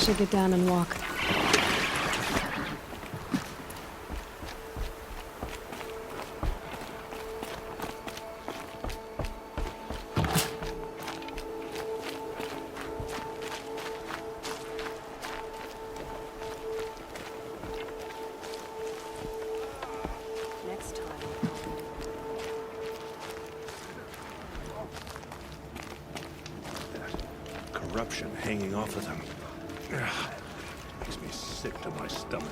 should get down and walk. Next time. Corruption hanging off of them. Ugh. Makes me sick to my stomach.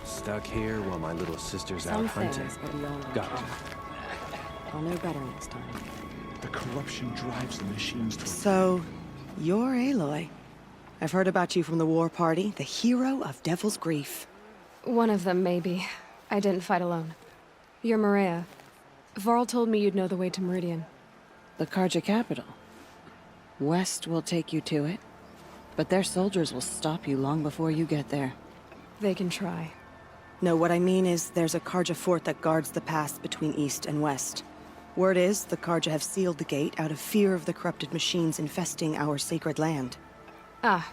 Stuck here while my little sister's out Some hunting. things are beyond our Got it. control. I'll know better next time. The corruption drives the machines to... So, you're Aloy. I've heard about you from the war party, the hero of Devil's Grief. One of them, maybe. I didn't fight alone. You're Maria. Varl told me you'd know the way to Meridian. The Karja capital. West will take you to it, but their soldiers will stop you long before you get there. They can try. No, what I mean is there's a Karja fort that guards the pass between East and West. Word is, the Karja have sealed the gate out of fear of the corrupted machines infesting our sacred land. Ah,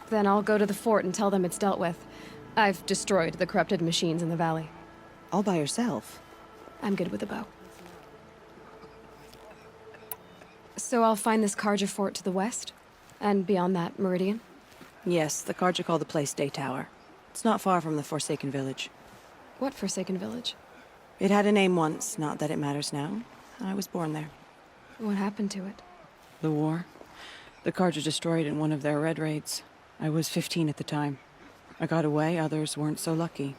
then I'll go to the fort and tell them it's dealt with. I've destroyed the corrupted machines in the valley. All by yourself. I'm good with a bow. So I'll find this Karja fort to the west? And beyond that, Meridian? Yes, the Karja call the place Day Tower. It's not far from the Forsaken Village. What Forsaken Village? It had a name once, not that it matters now. I was born there. What happened to it? The war. The Karja destroyed in one of their red raids. I was 15 at the time. I got away, others weren't so lucky.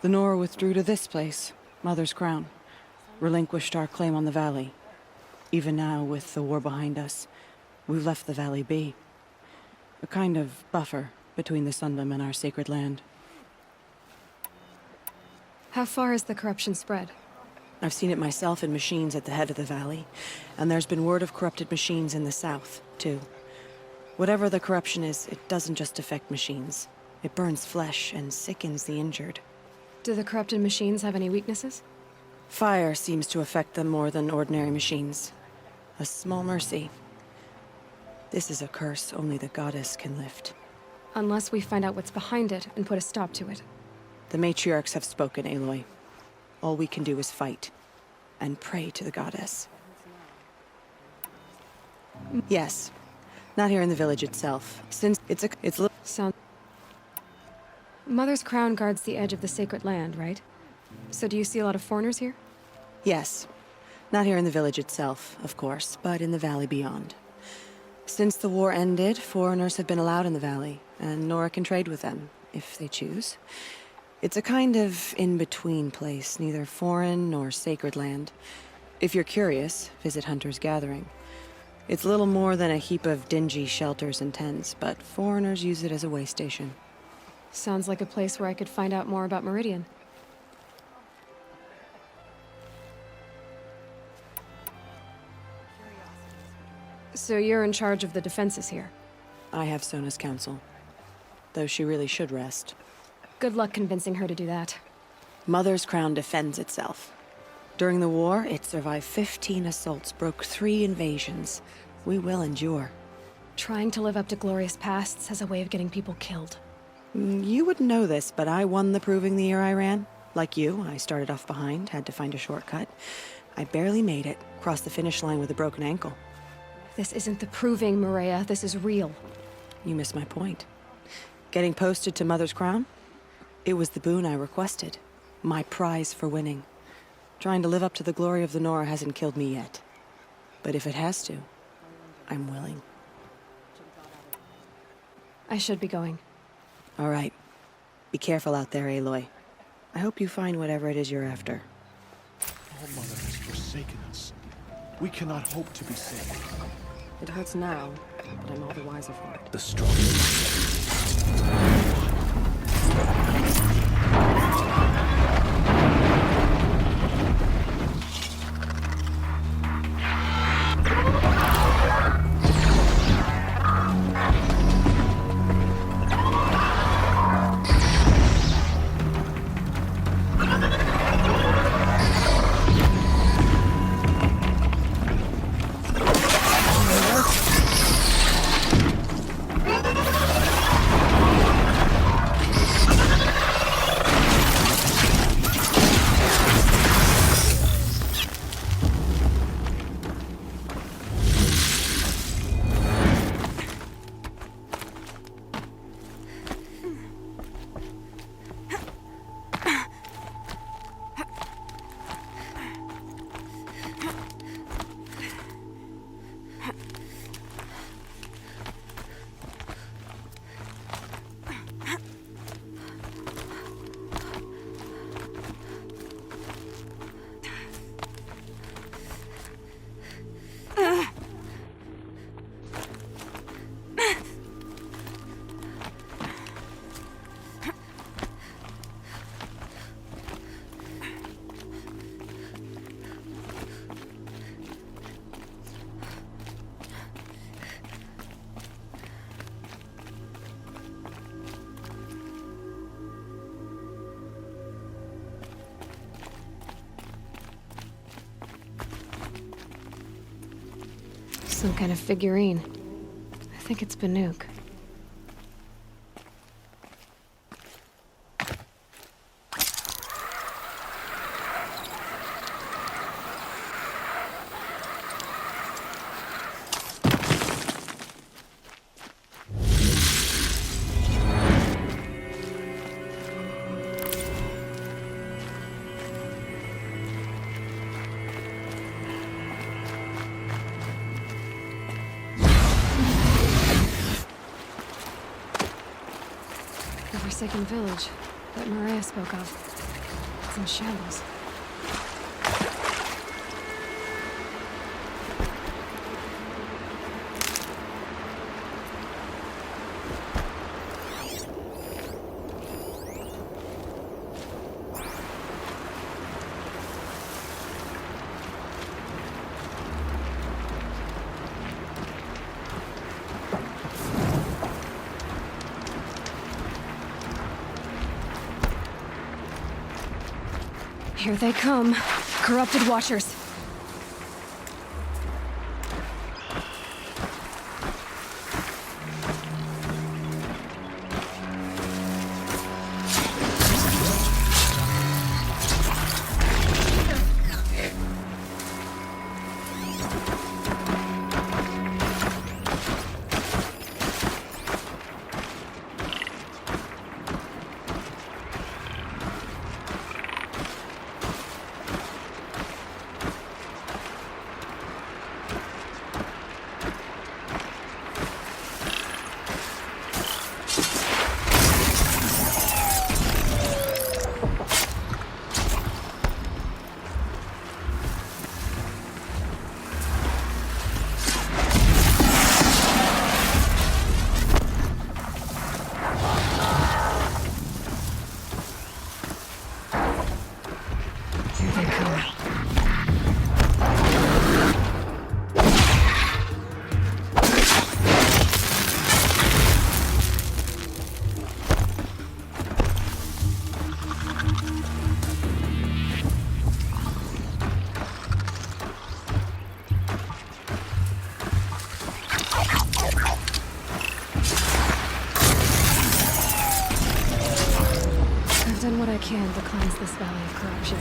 The Nora withdrew to this place, Mother's Crown. Relinquished our claim on the valley. Even now, with the war behind us, we've left the valley be. A kind of buffer between the Sundom and our sacred land. How far has the corruption spread? I've seen it myself in machines at the head of the valley, and there's been word of corrupted machines in the south, too. Whatever the corruption is, it doesn't just affect machines. It burns flesh and sickens the injured. Do the corrupted machines have any weaknesses? Fire seems to affect them more than ordinary machines. A small mercy. This is a curse only the goddess can lift. Unless we find out what's behind it and put a stop to it. The matriarchs have spoken, Aloy. All we can do is fight. And pray to the goddess. Yes. Not here in the village itself. Since it's Sound. Mother's Crown guards the edge of the sacred land, right? So do you see a lot of foreigners here? Yes. Not here in the village itself, of course, but in the valley beyond. Since the war ended, foreigners have been allowed in the valley, and Nora can trade with them, if they choose. It's a kind of in-between place, neither foreign nor sacred land. If you're curious, visit Hunter's Gathering. It's little more than a heap of dingy shelters and tents, but foreigners use it as a way station. Sounds like a place where I could find out more about Meridian. So you're in charge of the defenses here? I have Sona's counsel, though she really should rest. Good luck convincing her to do that. Mother's Crown defends itself. During the war, it survived 15 assaults, broke 3 invasions. We will endure. Trying to live up to glorious pasts has a way of getting people killed. You wouldn't know this, but I won the proving the year I ran. Like you, I started off behind, had to find a shortcut. I barely made it, crossed the finish line with a broken ankle. This isn't the proving, Maria. This is real. You missed my point. Getting posted to Mother's Crown? It was the boon I requested. My prize for winning. Trying to live up to the glory of the Nora hasn't killed me yet. But if it has to, I'm willing. I should be going. All right. Be careful out there, Aloy. I hope you find whatever it is you're after. All Mother has forsaken us. We cannot hope to be saved. It hurts now, but I'm all the wiser for it. The strong. Some kind of figurine. I think it's Banuk. The forsaken village that Maria spoke of. It's in shambles. Here they come. Corrupted Watchers. I've done what I can to cleanse this valley of corruption.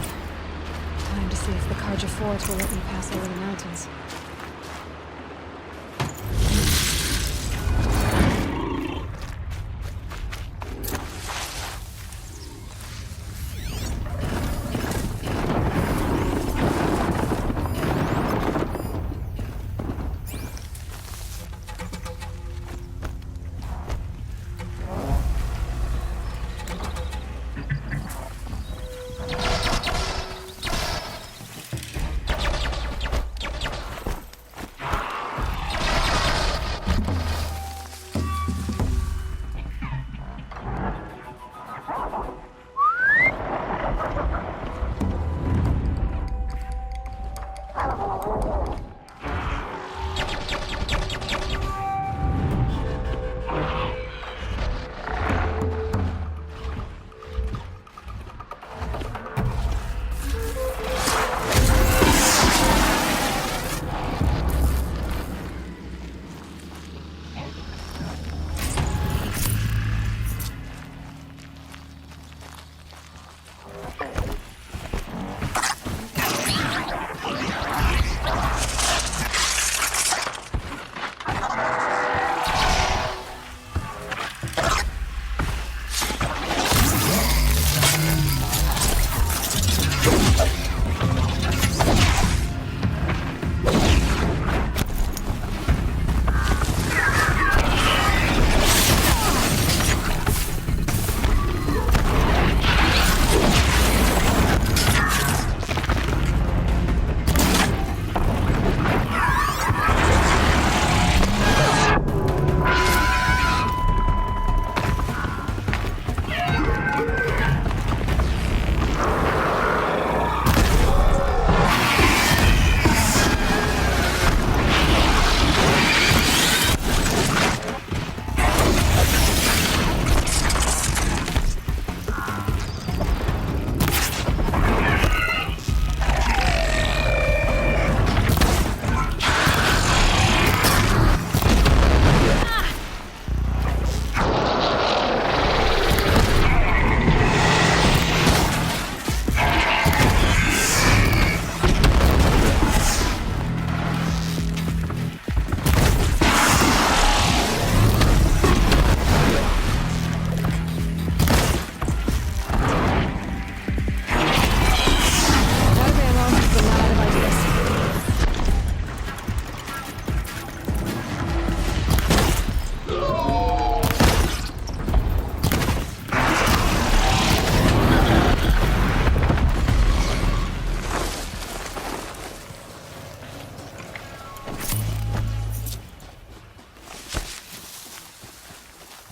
Time to see if the Karja Forge will let me pass over the mountains.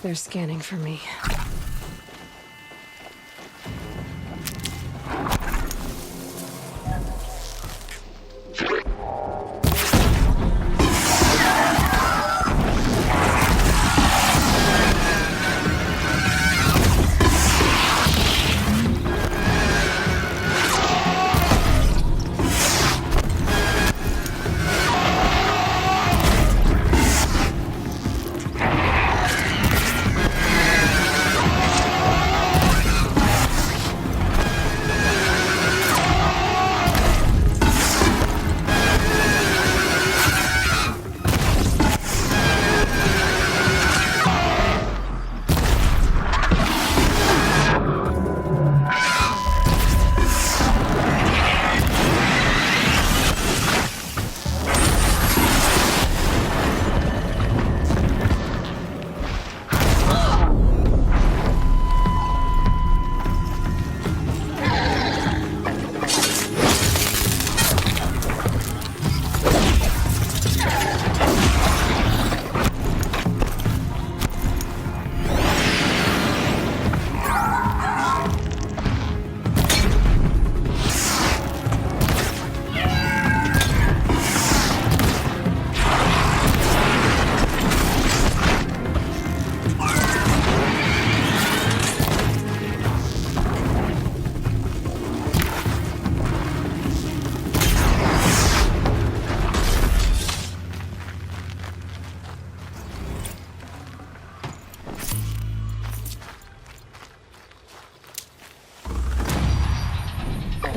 They're scanning for me.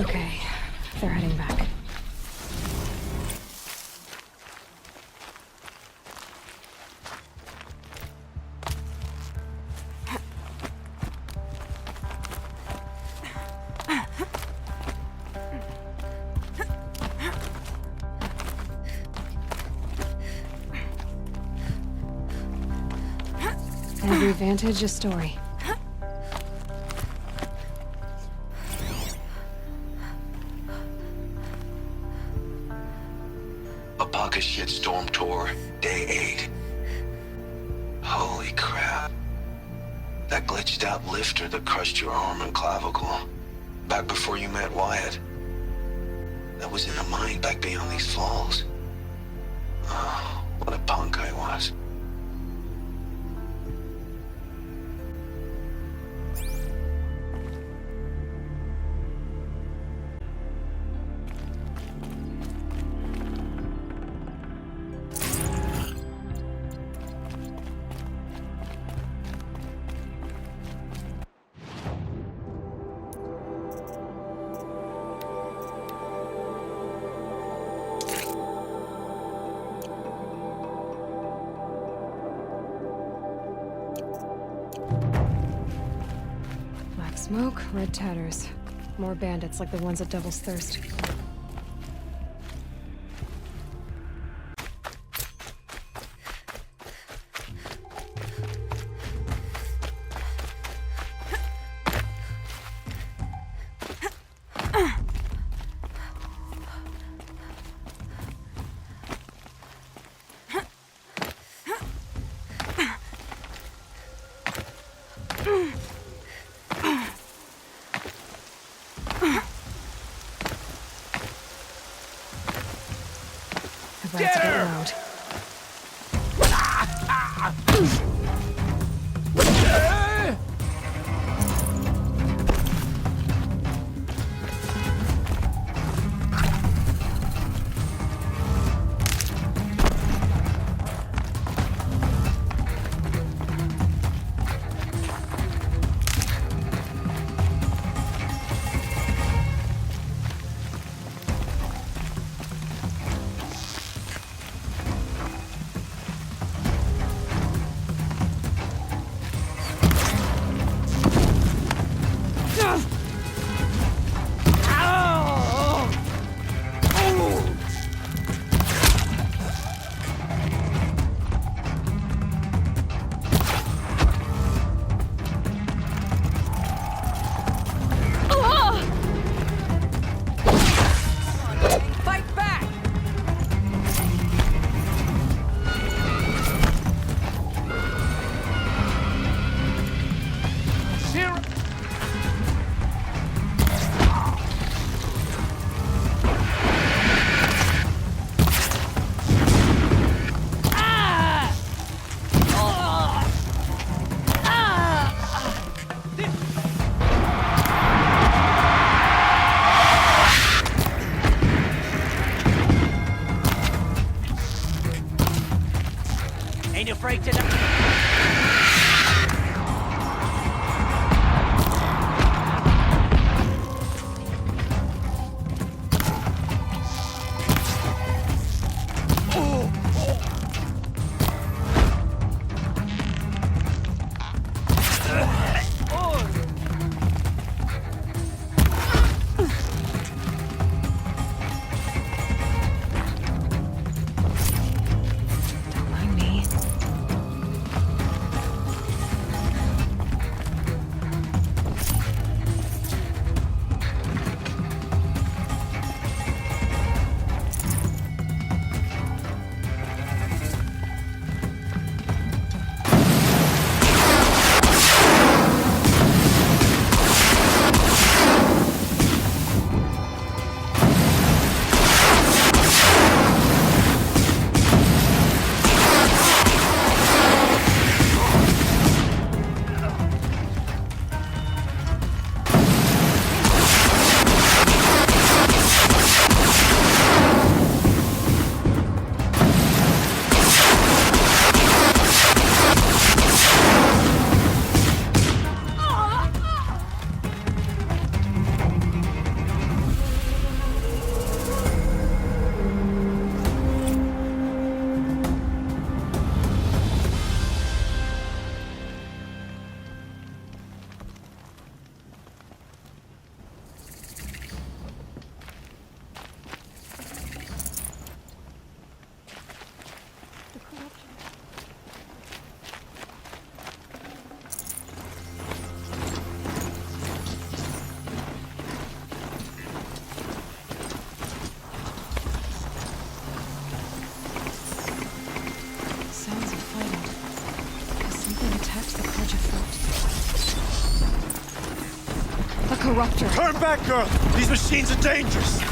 Okay, they're heading back. Every vantage a story. Baka shitstorm tour, day 8. Holy crap. That glitched out lifter that crushed your arm and clavicle. Back before you met Wyatt. That was in a mine back beyond these falls. Oh, what a punk I was. Smoke, red tatters. More bandits like the ones at Devil's Thirst. The rats get loud. afraid to die. Don't mind me. Sounds of fighting. Has something attacked the Carja fort? A corruptor. Turn back, girl! These machines are dangerous!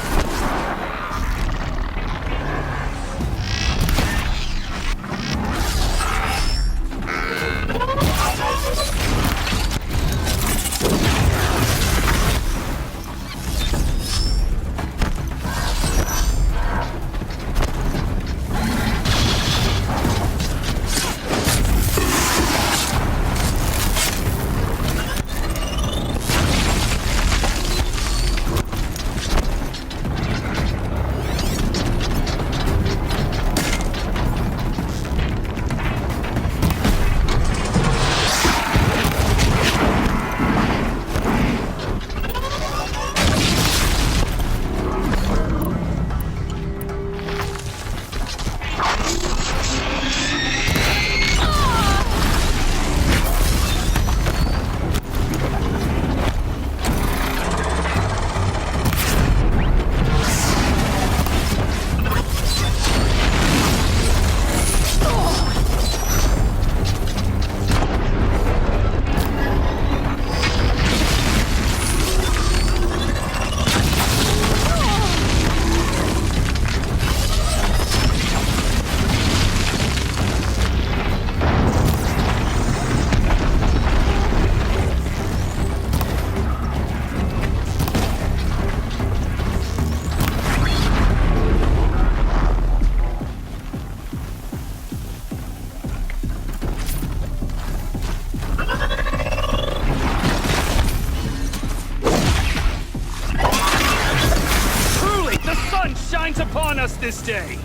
shines upon us this day.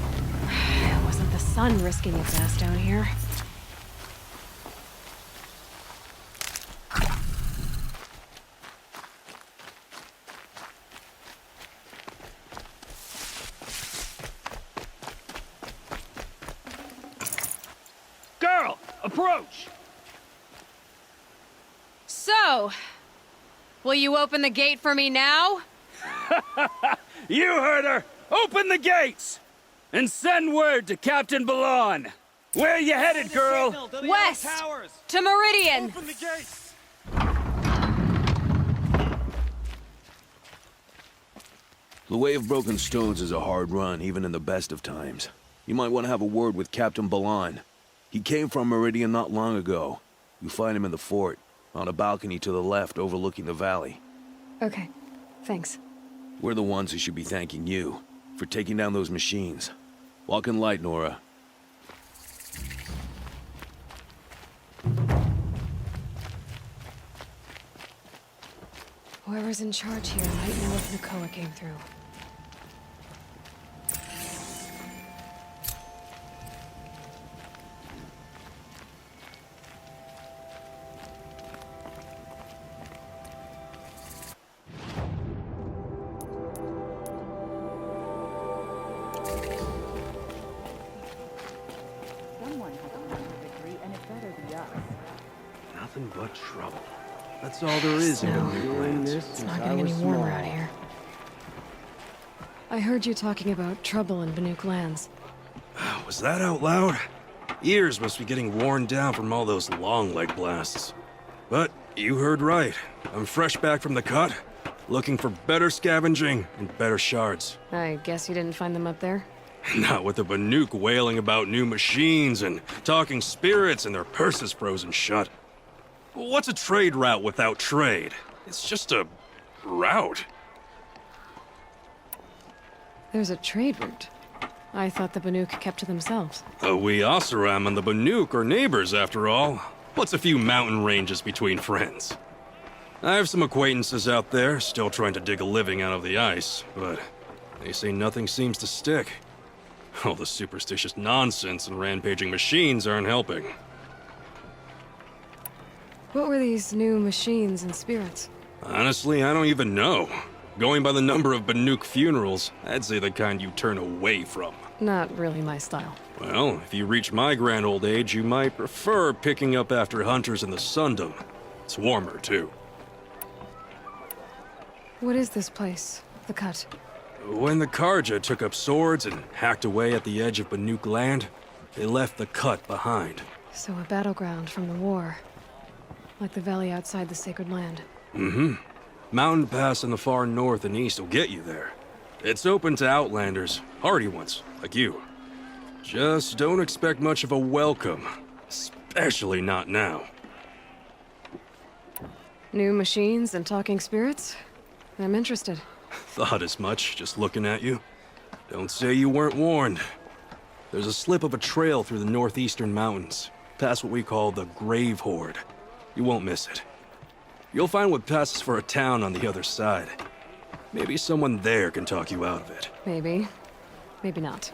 It wasn't the sun risking its ass down here. Girl, approach! So, will you open the gate for me now? You heard her! Open the gates! And send word to Captain Balon. Where you headed, girl? West! To Meridian! Open the gates! The Way of Broken Stones is a hard run, even in the best of times. You might want to have a word with Captain Balon. He came from Meridian not long ago. You'll find him in the fort, on a balcony to the left overlooking the valley. Okay, thanks. We're the ones who should be thanking you for taking down those machines. Walk in light, Nora. Whoever's in charge here might know if Nakoa came through. Nothing but trouble. That's all there is in Banuk lands. It's not getting any warmer out here. I heard you talking about trouble in Banuk lands. Was that out loud? Ears must be getting worn down from all those long leg blasts. But you heard right. I'm fresh back from the cut, looking for better scavenging and better shards. I guess you didn't find them up there? Not with the Banuk wailing about new machines and talking spirits and their purses frozen shut. What's a trade route without trade? It's just a route. There's a trade route. I thought the Banuk kept to themselves. We Oseram and the Banuk are neighbors, after all. What's a few mountain ranges between friends? I have some acquaintances out there, still trying to dig a living out of the ice, but they say nothing seems to stick. All the superstitious nonsense and rampaging machines aren't helping. What were these new machines and spirits? Honestly, I don't even know. Going by the number of Banuk funerals, I'd say the kind you turn away from. Not really my style. Well, if you reach my grand old age, you might prefer picking up after hunters in the Sundom. It's warmer, too. What is this place? The Cut? When the Karja took up swords and hacked away at the edge of Banuk land, they left the Cut behind. So a battleground from the war. Like the valley outside the Sacred Land. Mm-hmm. Mountain Pass in the far north and east will get you there. It's open to outlanders, hardy ones, like you. Just don't expect much of a welcome, especially not now. New machines and talking spirits? I'm interested. Thought as much, just looking at you. Don't say you weren't warned. There's a slip of a trail through the northeastern mountains, past what we call the Grave Horde. You won't miss it. You'll find what passes for a town on the other side. Maybe someone there can talk you out of it. Maybe. Maybe not.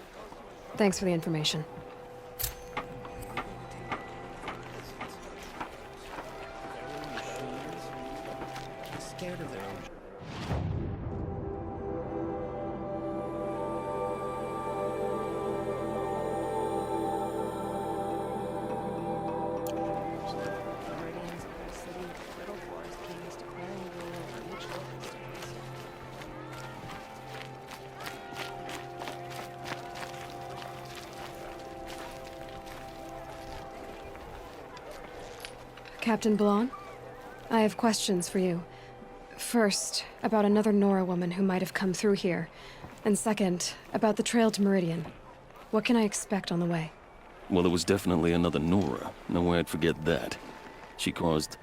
Thanks for the information. Scared of their own. Captain Blon, I have questions for you. First, about another Nora woman who might have come through here. And second, about the trail to Meridian. What can I expect on the way? Well, it was definitely another Nora. No way I'd forget that. She caused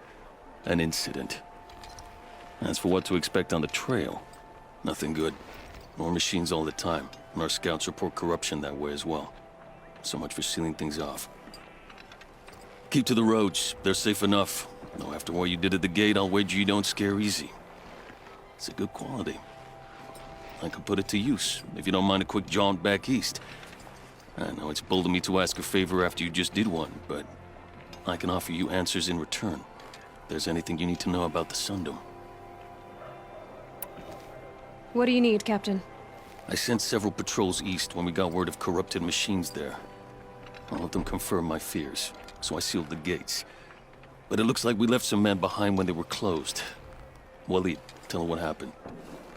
an incident. As for what to expect on the trail, nothing good. More machines all the time, and our scouts report corruption that way as well. So much for sealing things off. Keep to the roads. They're safe enough. Though after what you did at the gate, I'll wager you don't scare easy. It's a good quality. I could put it to use, if you don't mind a quick jaunt back east. I know it's bold of me to ask a favor after you just did one, but I can offer you answers in return. If there's anything you need to know about the Sundom. What do you need, Captain? I sent several patrols east when we got word of corrupted machines there. All of them confirmed my fears, so I sealed the gates. But it looks like we left some men behind when they were closed. Waleed, tell her what happened.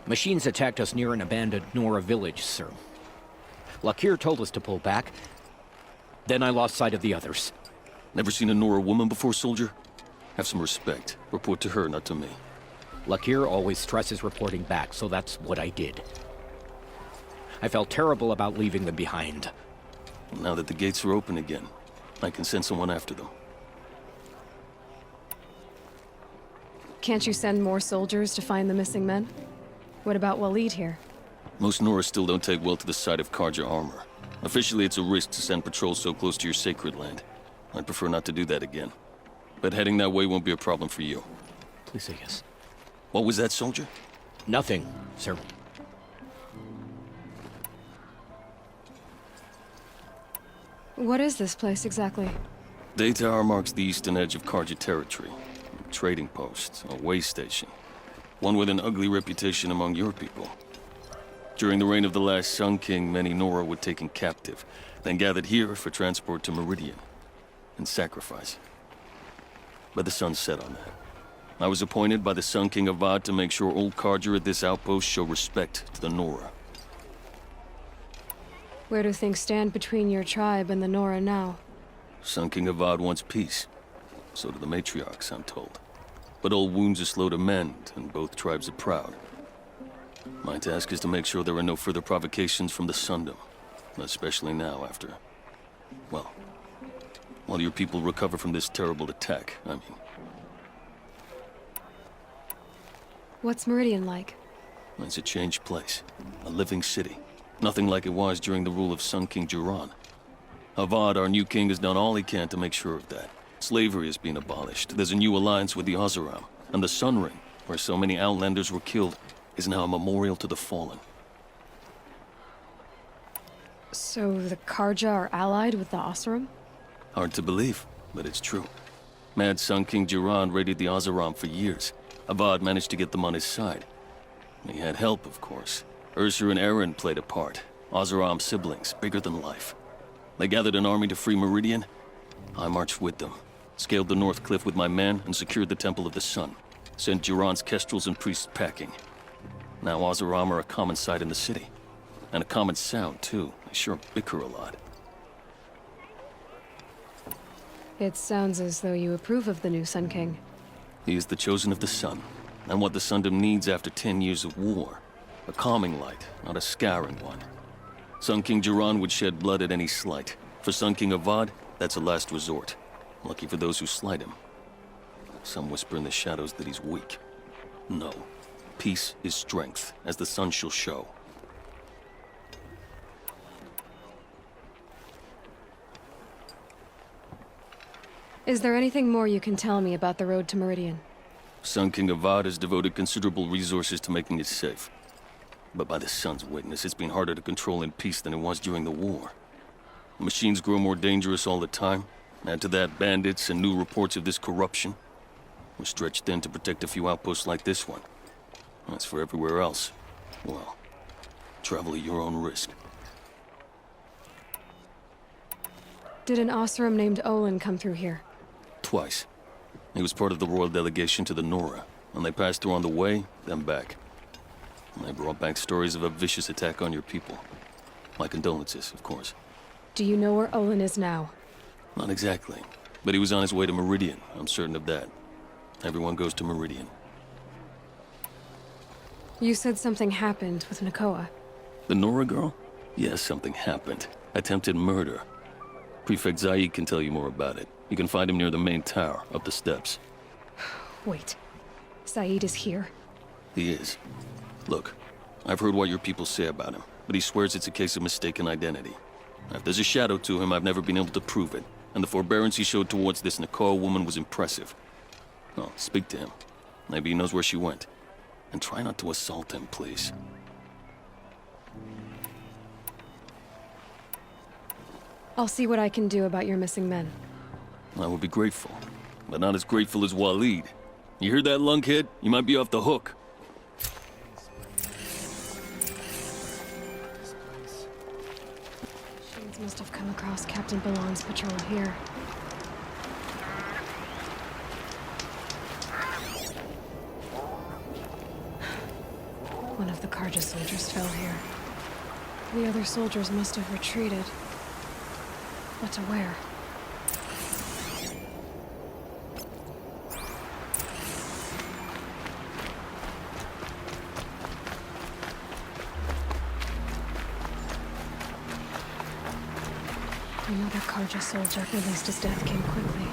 Machines attacked us near an abandoned Nora village, sir. Lakir told us to pull back. Then I lost sight of the others. Never seen a Nora woman before, soldier? Have some respect. Report to her, not to me. Lakir always stresses reporting back, so that's what I did. I felt terrible about leaving them behind. Now that the gates are open again, I can send someone after them. Can't you send more soldiers to find the missing men? What about Waleed here? Most Nora still don't take well to the sight of Karja armor. Officially, it's a risk to send patrols so close to your sacred land. I'd prefer not to do that again. But heading that way won't be a problem for you. Please say yes. What was that, soldier? Nothing, sir. What is this place exactly? Day Tower marks the eastern edge of Karja territory. A trading post, a way station. One with an ugly reputation among your people. During the reign of the last Sun King, many Nora were taken captive, then gathered here for transport to Meridian, and sacrifice. But the sun set on that. I was appointed by the Sun King Avad to make sure old Karja at this outpost show respect to the Nora. Where do things stand between your tribe and the Nora now? Sun King Avad wants peace. So do the matriarchs, I'm told. But old wounds are slow to mend, and both tribes are proud. My task is to make sure there are no further provocations from the Sundom. Especially now after... well, while your people recover from this terrible attack, I mean. What's Meridian like? It's a changed place. A living city. Nothing like it was during the rule of Sun King Jiran. Avad, our new king, has done all he can to make sure of that. Slavery has been abolished. There's a new alliance with the Oseram. And the Sun Ring, where so many Outlanders were killed, is now a memorial to the fallen. So the Karja are allied with the Oseram? Hard to believe, but it's true. Mad Sun King Jiran raided the Oseram for years. Avad managed to get them on his side. He had help, of course. Ursur and Eren played a part. Oseram siblings, bigger than life. They gathered an army to free Meridian. I marched with them, scaled the North Cliff with my men, and secured the Temple of the Sun. Sent Jiran's kestrels and priests packing. Now Oseram are a common sight in the city. And a common sound, too. They sure bicker a lot. It sounds as though you approve of the new Sun King. He is the chosen of the Sun, and what the Sundom needs after 10 years of war. A calming light, not a scouring one. Sun King Jiran would shed blood at any slight. For Sun King Avad, that's a last resort. Lucky for those who slight him. Some whisper in the shadows that he's weak. No. Peace is strength, as the sun shall show. Is there anything more you can tell me about the road to Meridian? Sun King Avad has devoted considerable resources to making it safe. But by the sun's witness, it's been harder to control in peace than it was during the war. Machines grow more dangerous all the time. Add to that bandits and new reports of this corruption. We're stretched thin to protect a few outposts like this one. As for everywhere else, well, travel at your own risk. Did an Oseram named Olin come through here? Twice. He was part of the royal delegation to the Nora, and they passed through on the way, then back. And they brought back stories of a vicious attack on your people. My condolences, of course. Do you know where Olin is now? Not exactly, but he was on his way to Meridian, I'm certain of that. Everyone goes to Meridian. You said something happened with Nakoa. The Nora girl? Yes, something happened. Attempted murder. Prefect Zaid can tell you more about it. You can find him near the main tower, up the steps. Wait. Saeed is here? He is. Look, I've heard what your people say about him, but he swears it's a case of mistaken identity. If there's a shadow to him, I've never been able to prove it, and the forbearance he showed towards this Nakoa woman was impressive. Oh, speak to him. Maybe he knows where she went. And try not to assault him, please. I'll see what I can do about your missing men. I would be grateful, but not as grateful as Waleed. You hear that, lunkhead? You might be off the hook. Machines must have come across Captain Balon's patrol here. One of the Karja soldiers fell here. The other soldiers must have retreated. But to where? Another Karja soldier released his death came quickly.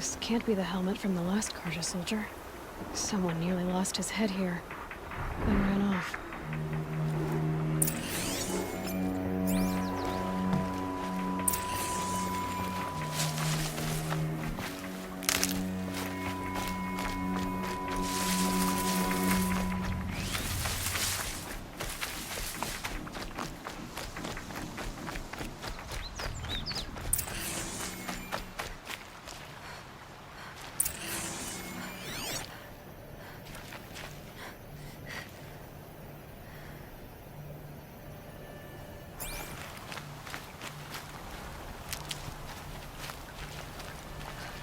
This can't be the helmet from the last Karja soldier. Someone nearly lost his head here, then ran off.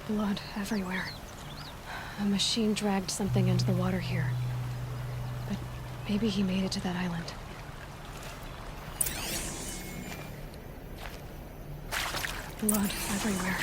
Blood everywhere. A machine dragged something into the water here. But maybe he made it to that island. Blood everywhere.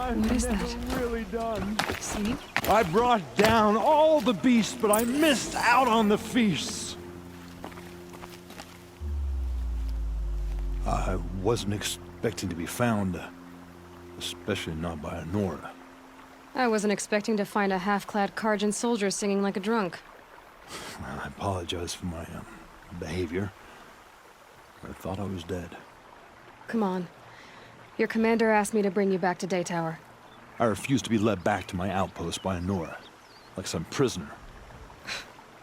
What is that? Really done. See? I brought down all the beasts, but I missed out on the feasts. I wasn't expecting to be found, especially not by a Nora. I wasn't expecting to find a half-clad Karjan soldier singing like a drunk. I apologize for my behavior. I thought I was dead. Come on. Your commander asked me to bring you back to Daytower. I refused to be led back to my outpost by a Nora, like some prisoner.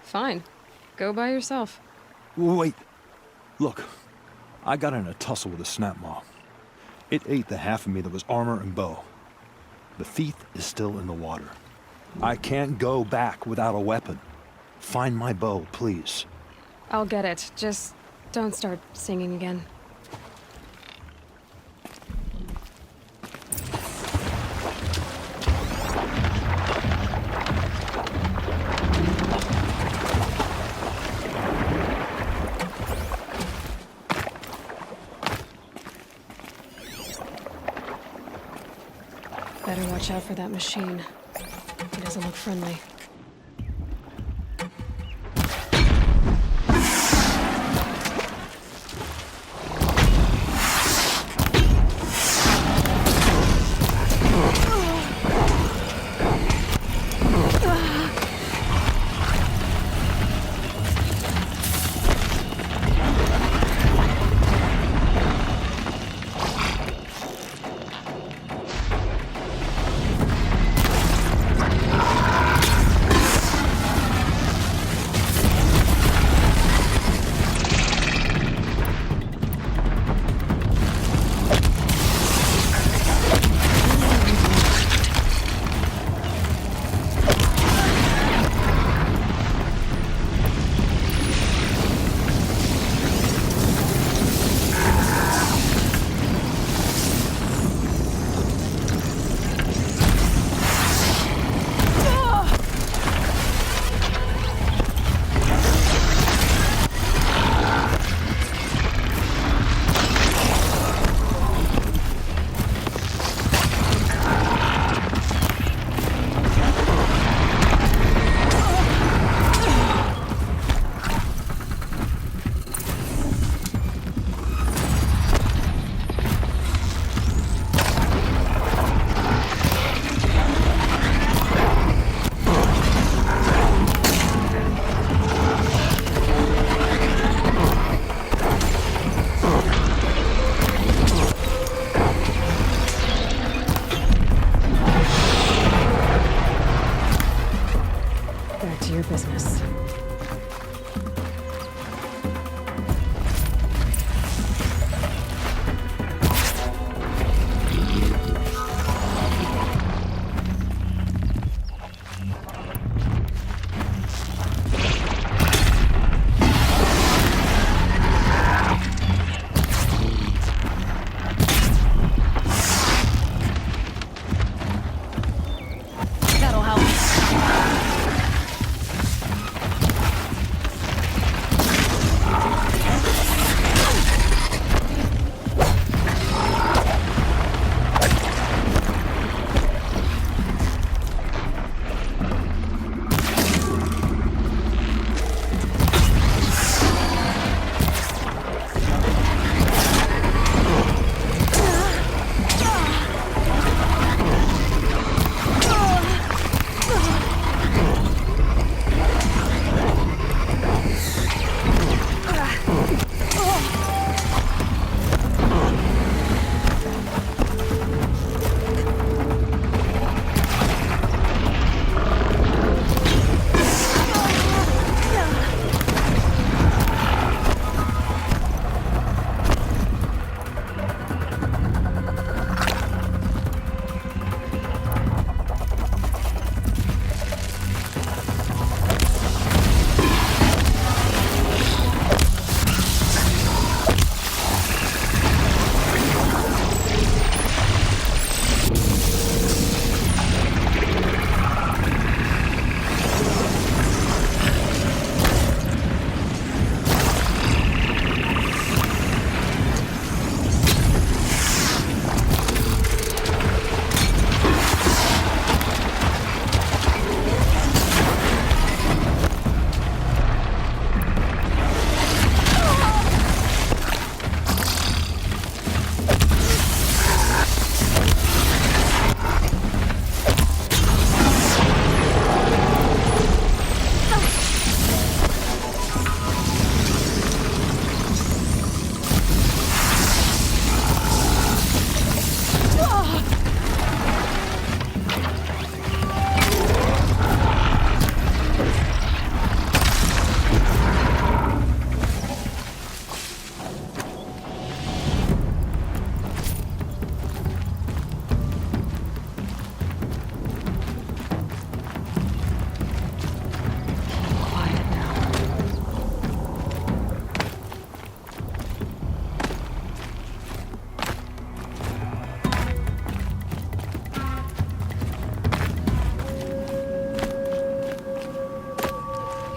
Fine. Go by yourself. Wait. Look, I got in a tussle with a snap maw. It ate the half of me that was armor and bow. The thief is still in the water. I can't go back without a weapon. Find my bow, please. I'll get it. Just don't start singing again. Better watch out for that machine. He doesn't look friendly.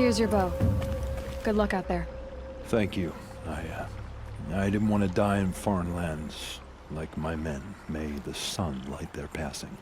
Here's your bow. Good luck out there. Thank you. I didn't want to die in foreign lands. Like my men, may the sun light their passing.